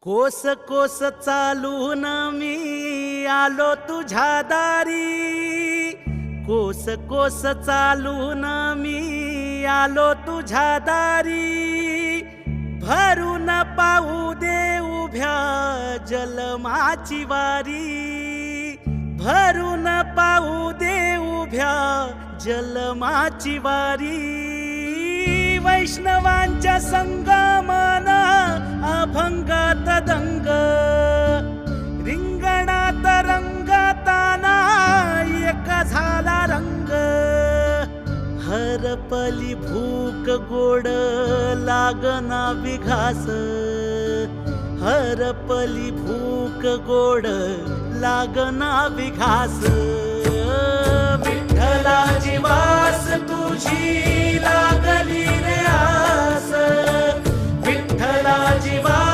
कोस कोस चालून मी आलो तुझ्या दारी, कोस कोस चालून मी आलो तुझ्या दारी, भरून पाहू दे उभ्या जलमाची वारी, भरून पाहू दे उभ्या जलमाची वारी. वैष्णवांच्या संगमन अभंगात दंग, रिंगणात रंगताना एक झाला रंग. हरपली भूक गोड लागना विघास, हरपली भूक गोड लागना विघास. विठ्ठलाची वास तुझी लागली रे आस, विठ्ठलाची वास